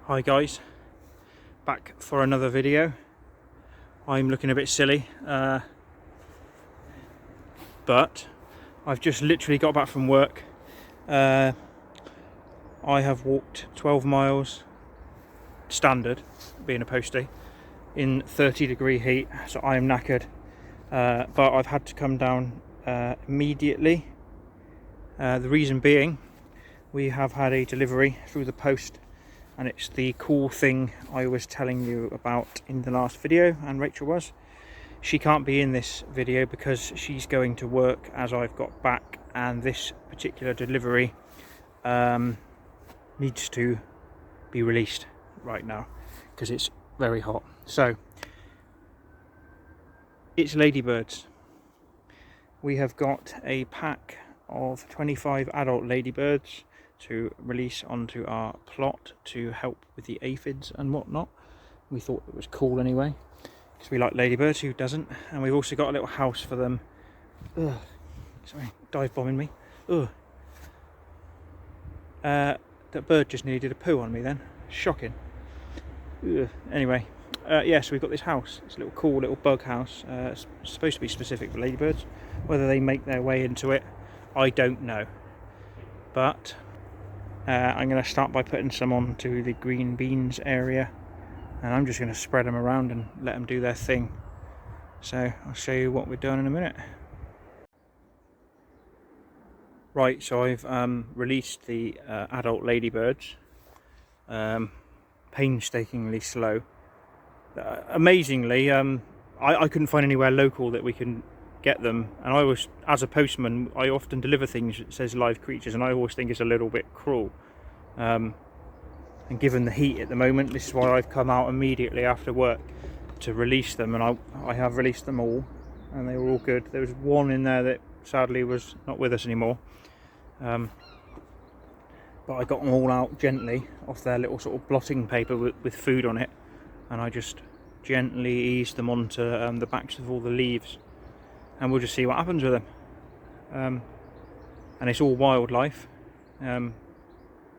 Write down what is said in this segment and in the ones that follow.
Hi guys, back for another video. I'm looking a bit silly, but I've just literally got back from work. I have walked 12 miles standard, being a postie, in 30-degree heat, so I am knackered, but I've had to come down immediately. The reason being, we have had a delivery through the post, and it's the cool thing I was telling you about in the last video, and Rachel was. She can't be in this video because she's going to work as I've got back, and this particular delivery needs to be released right now because it's very hot. So it's ladybirds. We have got a pack of 25 adult ladybirds to release onto our plot to help with the aphids and whatnot. We thought it was cool anyway, because we like ladybirds, who doesn't? And we've also got a little house for them. Ugh, sorry, dive bombing me. Ugh. That bird just nearly did a poo on me then. Shocking. Ugh. Anyway, yeah, so we've got this house. It's a little cool little bug house. It's supposed to be specific for ladybirds. Whether they make their way into it, I don't know. But I'm going to start by putting some onto the green beans area, and I'm just going to spread them around and let them do their thing. So I'll show you what we're doing in a minute. Right, so I've released the adult ladybirds, painstakingly slow. Amazingly, I couldn't find anywhere local that we can get them, and I always, as a postman, I often deliver things that says live creatures, and I always think it's a little bit cruel, and given the heat at the moment, this is why I've come out immediately after work to release them, and I have released them all, and they were all good. There was one in there that sadly was not with us anymore, but I got them all out gently off their little sort of blotting paper with food on it, and I just gently eased them onto the backs of all the leaves. And we'll just see what happens with them. And it's all wildlife,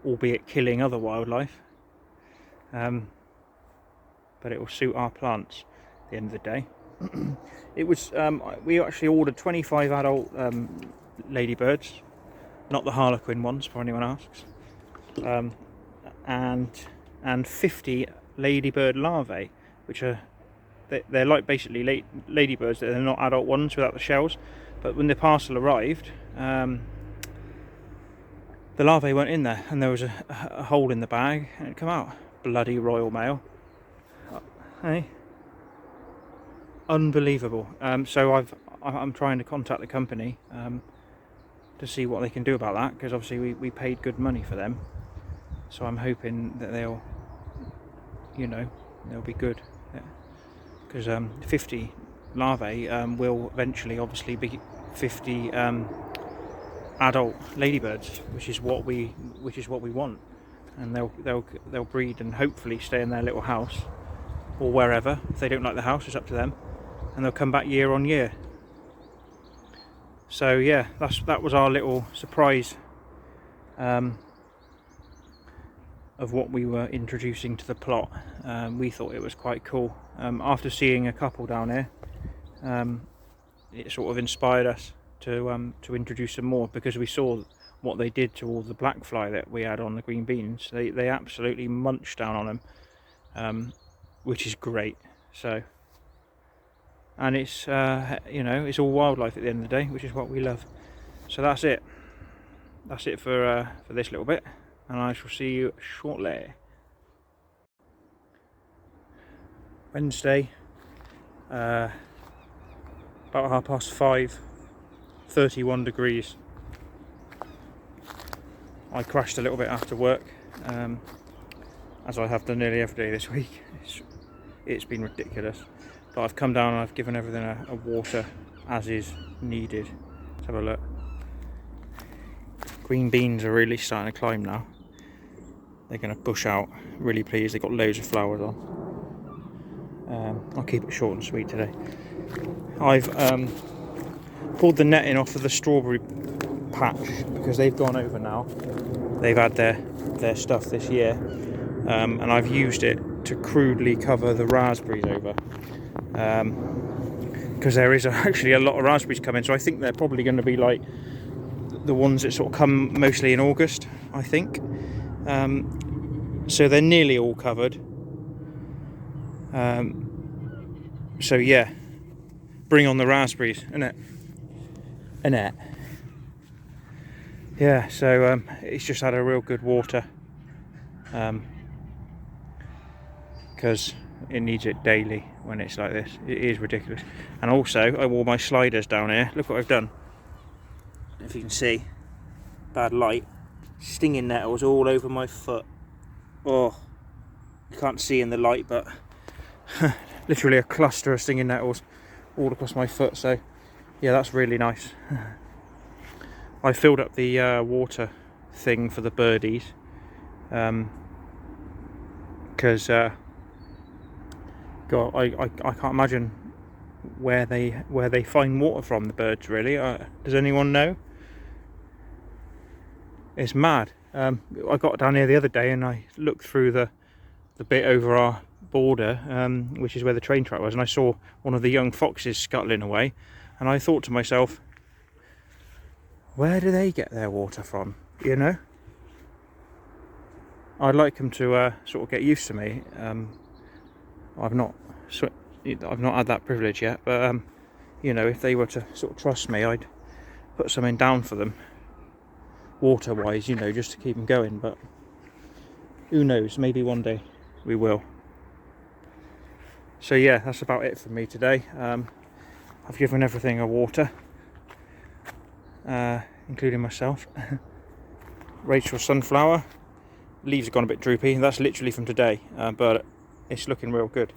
albeit killing other wildlife. But it will suit our plants at the end of the day. It was we actually ordered 25 adult ladybirds, not the harlequin ones, for anyone asks, and 50 ladybird larvae, which are they're like basically ladybirds. They're not adult ones without the shells, but when the parcel arrived, the larvae weren't in there, and there was a hole in the bag, and it come out. Bloody Royal Mail. Hey, unbelievable. So I'm trying to contact the company to see what they can do about that, because obviously we paid good money for them, so I'm hoping that they'll be good. Because 50 larvae will eventually obviously be 50 adult ladybirds, which is what we want, and they'll breed and hopefully stay in their little house or wherever. If they don't like the house, it's up to them, and they'll come back year on year. So yeah, that was our little surprise of what we were introducing to the plot. We thought it was quite cool. After seeing a couple down here, it sort of inspired us to introduce some more, because we saw what they did to all the black fly that we had on the green beans. They absolutely munched down on them, which is great. So, and it's it's all wildlife at the end of the day, which is what we love. So that's it for this little bit, and I shall see you shortly. Wednesday, about 5:30, 31 degrees. I crashed a little bit after work, as I have done nearly every day this week. It's been ridiculous, but I've come down and I've given everything a water as is needed. Let's have a look. Green beans are really starting to climb now. They're going to bush out. Really pleased. They've got loads of flowers on. I'll keep it short and sweet today. I've pulled the netting off of the strawberry patch because they've gone over now. They've had their stuff this year, and I've used it to crudely cover the raspberries over, because there is actually a lot of raspberries coming, so I think they're probably going to be like the ones that sort of come mostly in August, I think. So they're nearly all covered. So yeah, bring on the raspberries, innit? Yeah, so it's just had a real good water, because it needs it daily when it's like this. It is ridiculous. And also, I wore my sliders down here. Look what I've done. If you can see, bad light, stinging nettles all over my foot. Oh, you can't see in the light, but literally a cluster of stinging nettles all across my foot. So yeah, that's really nice. I filled up the water thing for the birdies, because God, I can't imagine where they find water from, the birds, really. Does anyone know? It's mad. I got down here the other day and I looked through the bit over our border, which is where the train track was, and I saw one of the young foxes scuttling away, and I thought to myself, where do they get their water from, you know? I'd like them to sort of get used to me. I've not had that privilege yet, but you know, if they were to sort of trust me, I'd put something down for them, water wise, you know, just to keep them going. But who knows, maybe one day we will. So yeah, that's about it for me today. I've given everything a water, including myself. Rachel's sunflower leaves have gone a bit droopy. That's literally from today, but it's looking real good.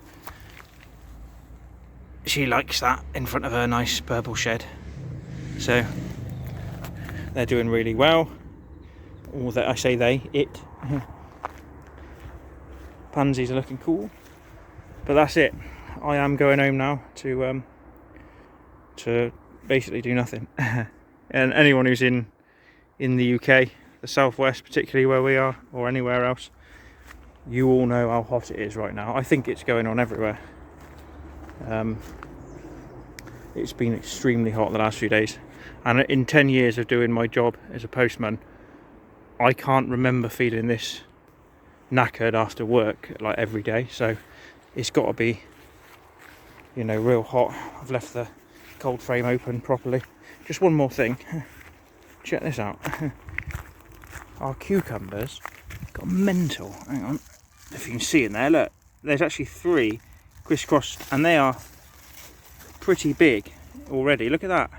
She likes that in front of her nice purple shed, so they're doing really well. Or that I say it. Pansies are looking cool, but that's it. I am going home now to basically do nothing. And anyone who's in the UK, the southwest, particularly where we are, or anywhere else, you all know how hot it is right now. I think it's going on everywhere. It's been extremely hot the last few days, and in 10 years of doing my job as a postman, I can't remember feeling this knackered after work like every day. So it's got to be, you know, real hot. I've left the cold frame open properly. Just one more thing, check this out. Our cucumbers got mental. Hang on, if you can see in there, look, there's actually 3 crisscrossed, and they are pretty big already. Look at that.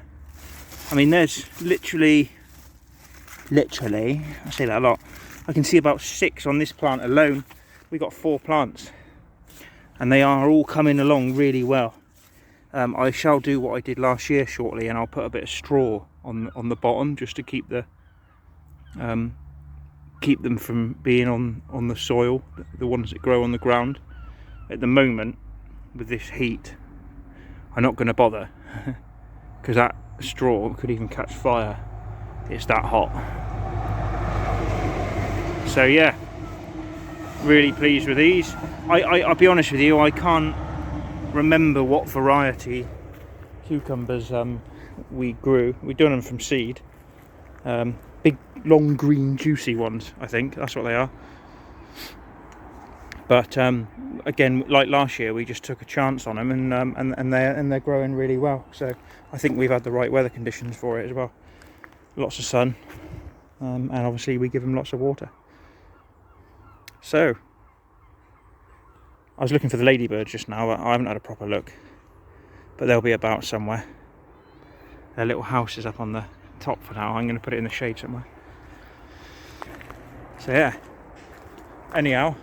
I mean, there's literally, I say that a lot, I can see about 6 on this plant alone. We got 4 plants, and they are all coming along really well. I shall do what I did last year shortly, and I'll put a bit of straw on the bottom just to keep them from being on the soil, the ones that grow on the ground. At the moment, with this heat, I'm not going to bother, because that straw could even catch fire. It's that hot. So yeah, really pleased with these. I'll be honest with you, I can't remember what variety cucumbers we grew. We've done them from seed. Big, long, green, juicy ones, I think. That's what they are. But again, like last year, we just took a chance on them, and they're growing really well. So I think we've had the right weather conditions for it as well. Lots of sun, and obviously we give them lots of water. So I was looking for the ladybirds just now, but I haven't had a proper look. But they'll be about somewhere. Their little house is up on the top for now. I'm going to put it in the shade somewhere. So yeah. Anyhow,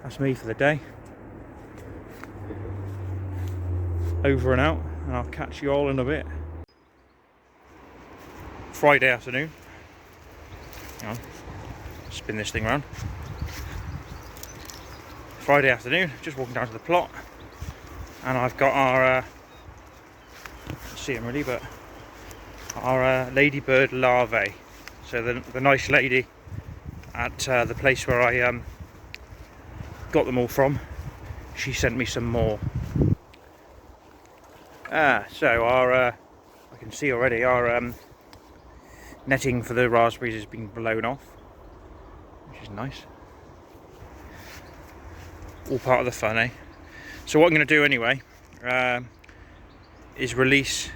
that's me for the day. Over and out, and I'll catch you all in a bit. Friday afternoon. Hang on. Spin this thing around. Friday afternoon, just walking down to the plot, and I've got our can't see them really, but our ladybird larvae. So the nice lady at the place where I got them all from, she sent me some more. So our I can see already our netting for the raspberries has been blown off, which is nice. All part of the fun, eh? So what I'm going to do anyway is release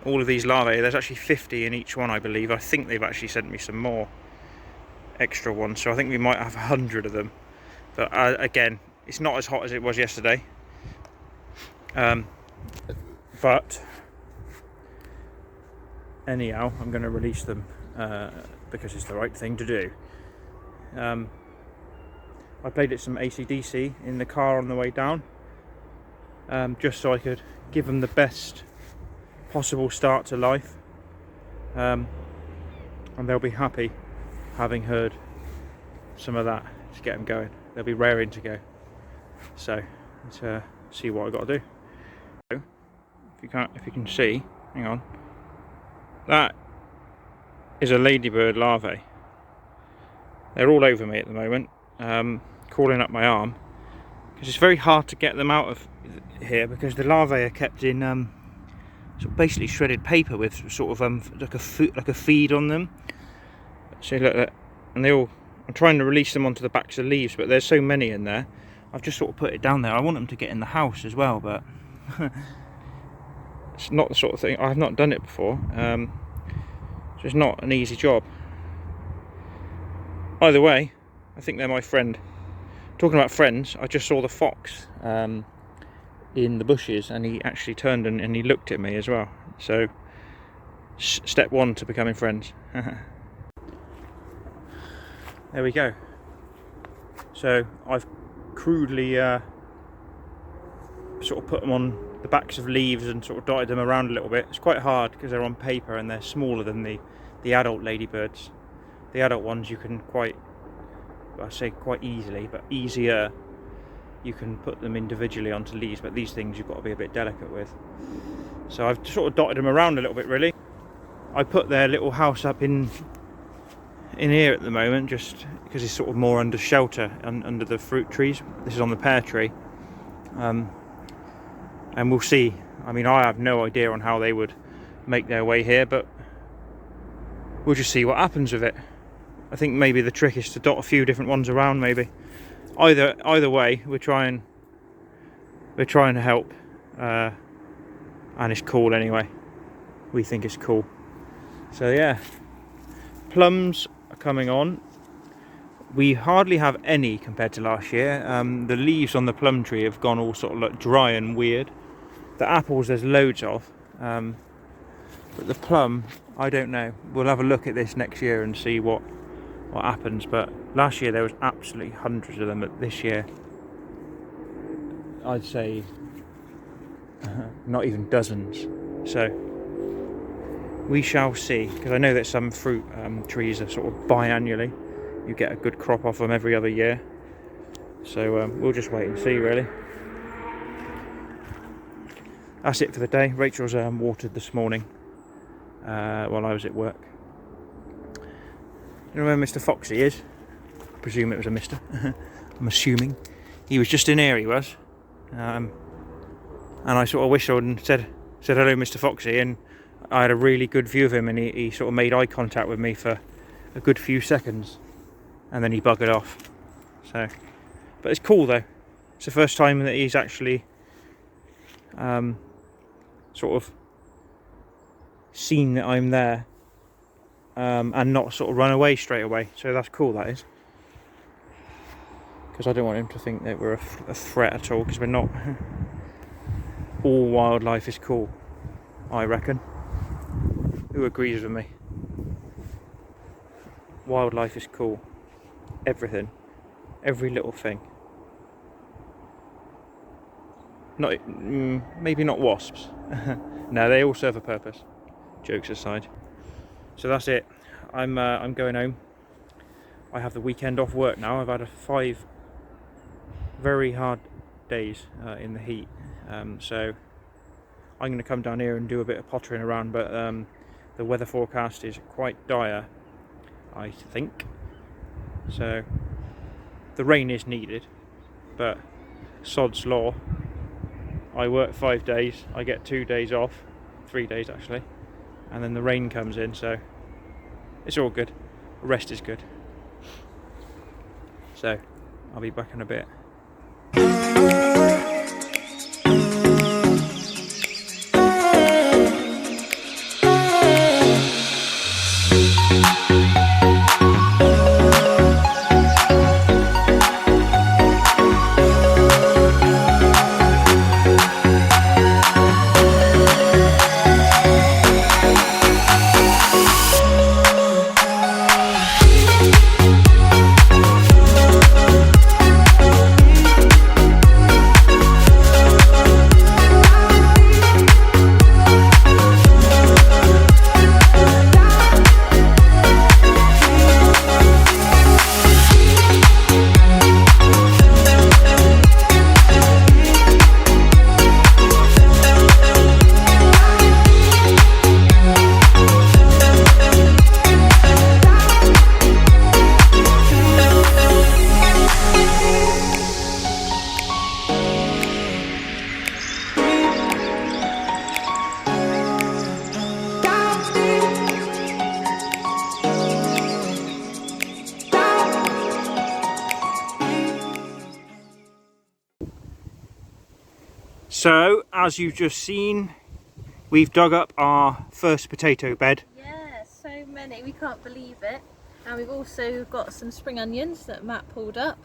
all of these larvae. There's actually 50 in each one, I believe. I think they've actually sent me some more extra ones, so I think we might have 100 of them. But again, it's not as hot as it was yesterday. But anyhow, I'm going to release them because it's the right thing to do. I played it some AC/DC in the car on the way down, just so I could give them the best possible start to life, and they'll be happy having heard some of that to get them going. They'll be raring to go. So let's see what I got to do. If you can see, hang on, that is a ladybird larvae. They're all over me at the moment, crawling up my arm, because it's very hard to get them out of here because the larvae are kept in sort of basically shredded paper with sort of like a feed on them. So look, and they all, I'm trying to release them onto the backs of leaves, but there's so many in there. I've just sort of put it down there. I want them to get in the house as well, but it's not the sort of thing, I've not done it before, so it's not an easy job. Either way, I think they're my friend. Talking about friends, I just saw the fox in the bushes, and he actually turned and he looked at me as well. So step one to becoming friends. There we go. So I've crudely sort of put them on the backs of leaves and sort of dotted them around a little bit. It's quite hard because they're on paper and they're smaller than the adult ladybirds. The adult ones you can quite easily, but easier, you can put them individually onto leaves, but these things you've got to be a bit delicate with. So I've sort of dotted them around a little bit really. I put their little house up in here at the moment just because it's sort of more under shelter under the fruit trees. This is on the pear tree, and we'll see. I mean, I have no idea on how they would make their way here, but we'll just see what happens with it. I think maybe the trick is to dot a few different ones around. Maybe either way, we're trying to help, and it's cool anyway. We think it's cool. So yeah, plums are coming on. We hardly have any compared to last year. The leaves on the plum tree have gone all sort of like dry and weird. The apples there's loads of, but the plum, I don't know. We'll have a look at this next year and see what happens. But last year there was absolutely hundreds of them, but this year I'd say not even dozens. So we shall see, because I know that some fruit trees are sort of biannually. You get a good crop off them every other year. So we'll just wait and see really. That's it for the day. Rachel's watered this morning while I was at work. You know where Mr. Foxy is? I presume it was a Mr. I'm assuming. He was just in here, he was. And I sort of whistled and said hello, Mr. Foxy, and I had a really good view of him, and he sort of made eye contact with me for a good few seconds, and then he buggered off. So, but it's cool though. It's the first time that he's actually sort of seen that I'm there, and not sort of run away straight away. So that's cool, that is, because I don't want him to think that we're a threat at all, because we're not. All wildlife is cool, I reckon. Who agrees with me? Wildlife is cool. Everything. Every little thing. Not maybe not wasps. No, they all serve a purpose. Jokes aside. So that's it. I'm going home. I have the weekend off work now. I've had 5 very hard days in the heat. So I'm going to come down here and do a bit of pottering around, but the weather forecast is quite dire, I think. So the rain is needed, but sod's law. I work 5 days, I get 2 days off, 3 days actually, and then the rain comes in, so it's all good. Rest is good. So I'll be back in a bit. So, as you've just seen, we've dug up our first potato bed. Yeah, so many, we can't believe it. And we've also got some spring onions that Matt pulled up,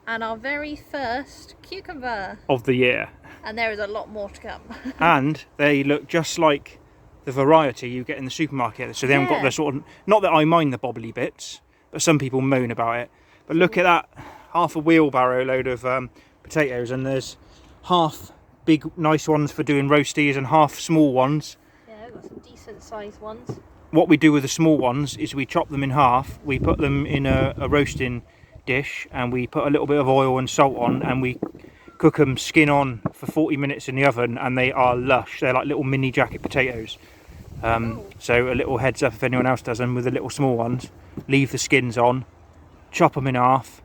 and our very first cucumber Of the year. And there is a lot more to come. And they look just like the variety you get in the supermarket. So they haven't got the sort of, not that I mind the bobbly bits, but some people moan about it. But look at that, half a wheelbarrow load of potatoes, and there's half big nice ones for doing roasties and half small ones. Yeah, we've got some decent sized ones. What we do with the small ones is we chop them in half, we put them in a roasting dish, and we put a little bit of oil and salt on, and we cook them skin on for 40 minutes in the oven, and they are lush. They're like little mini jacket potatoes. So a little heads up if anyone else does them with the little small ones. Leave the skins on, chop them in half,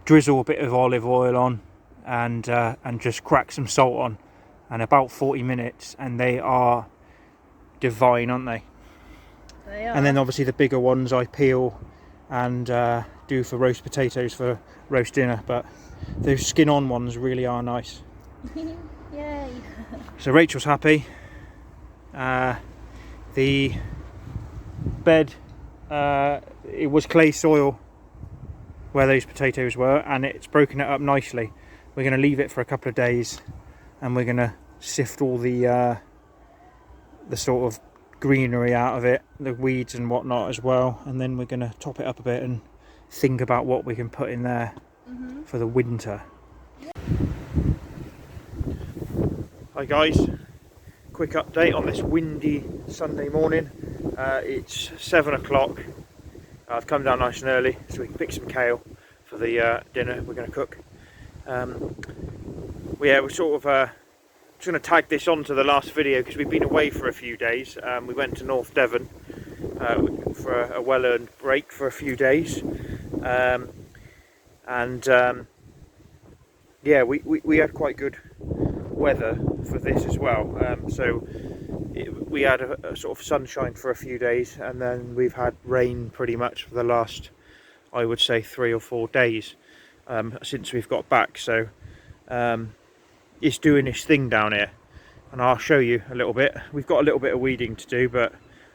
drizzle a bit of olive oil on, and just crack some salt on, and about 40 minutes, and they are divine, aren't they? They are. And then obviously the bigger ones I peel and do for roast potatoes for roast dinner, but those skin on ones really are nice. Yay. So Rachel's happy. The bed, it was clay soil where those potatoes were, and it's broken it up nicely. We're going to leave it for a couple of days, and we're going to sift all the sort of greenery out of it, the weeds and whatnot as well, and then we're going to top it up a bit and think about what we can put in there for the winter. Hi guys, quick update on this windy Sunday morning. It's 7 o'clock. I've come down nice and early so we can pick some kale for the dinner we're going to cook. We're sort of just going to tag this on to the last video because we've been away for a few days. We went to North Devon for a well-earned break for a few days, yeah, we had quite good weather for this as well. We had a sort of sunshine for a few days, and then we've had rain pretty much for the last, I would say, 3 or 4 days since we've got back. So it's doing its thing down here, and I'll show you a little bit. We've got a little bit of weeding to do, but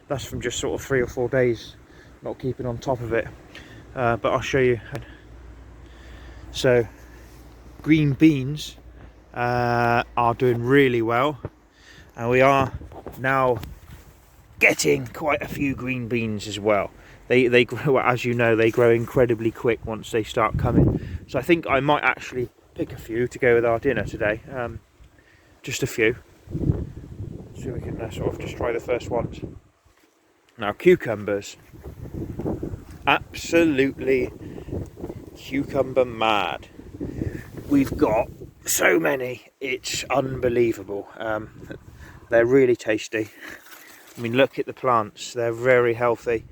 that's from just sort of 3 or 4 days not keeping on top of it. But I'll show you. So green beans are doing really well, and we are now getting quite a few green beans as well. They grow, as you know, they grow incredibly quick once they start coming. So I think I might actually pick a few to go with our dinner today. Just a few, so we can sort of just try the first ones. Now cucumbers, absolutely cucumber mad. We've got so many, it's unbelievable. They're really tasty. I mean, look at the plants, they're very healthy.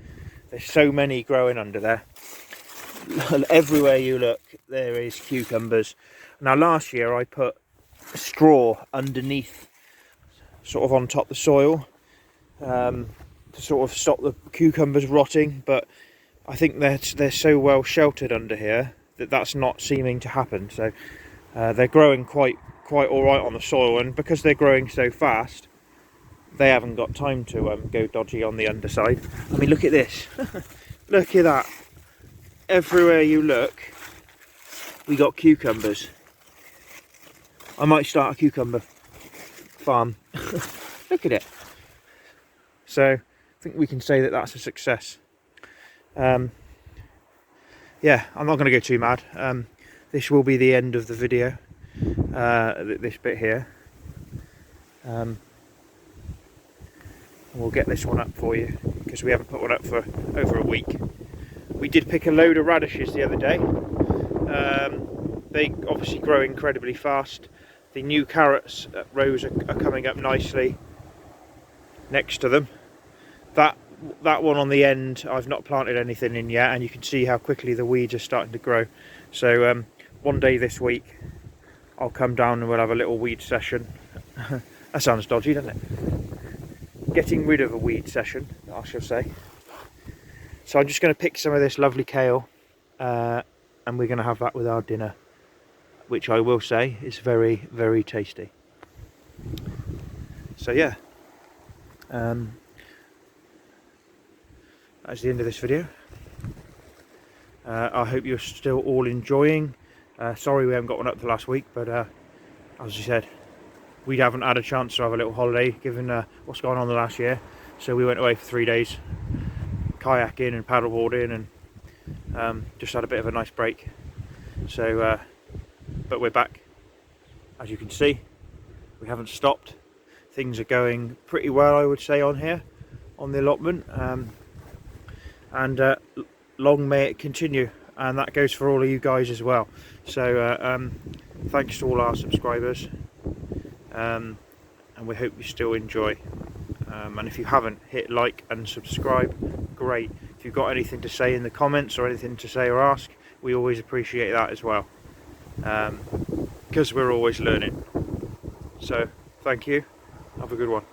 There's so many growing under there. everywhere you look there is cucumbers. Now last year I put straw underneath, sort of on top of the soil, to sort of stop the cucumbers rotting, but I think they're so well sheltered under here that that's not seeming to happen. So they're growing quite all right on the soil, and because they're growing so fast, they haven't got time to go dodgy on the underside. I mean, look at this. Look at that. Everywhere you look, we got cucumbers. I might start a cucumber farm. Look at it. So I think we can say that that's a success. Yeah, I'm not going to go too mad. This will be the end of the video, this bit here. We'll get this one up for you, because we haven't put one up for over a week. We did pick a load of radishes the other day. They obviously grow incredibly fast. The new carrots rows are coming up nicely next to them. That one on the end, I've not planted anything in yet, and you can see how quickly the weeds are starting to grow. So one day this week I'll come down and we'll have a little weed session. That sounds dodgy, doesn't it? Getting rid of a weed session, I shall say. So I'm just going to pick some of this lovely kale, and we're going to have that with our dinner, which I will say is very, very tasty. So yeah, that's the end of this video. I hope you're still all enjoying. Sorry we haven't got one up to last week, but as I said, we haven't had a chance to have a little holiday given what's gone on the last year. So we went away for 3 days, kayaking and paddleboarding, and just had a bit of a nice break. So but we're back, as you can see. We haven't stopped. Things are going pretty well, I would say, on here on the allotment, and long may it continue, and that goes for all of you guys as well. So thanks to all our subscribers, and we hope you still enjoy. And if you haven't, hit like and subscribe. Great. If you've got anything to say in the comments or anything to say or ask, we always appreciate that as well, because we're always learning. So thank you, have a good one.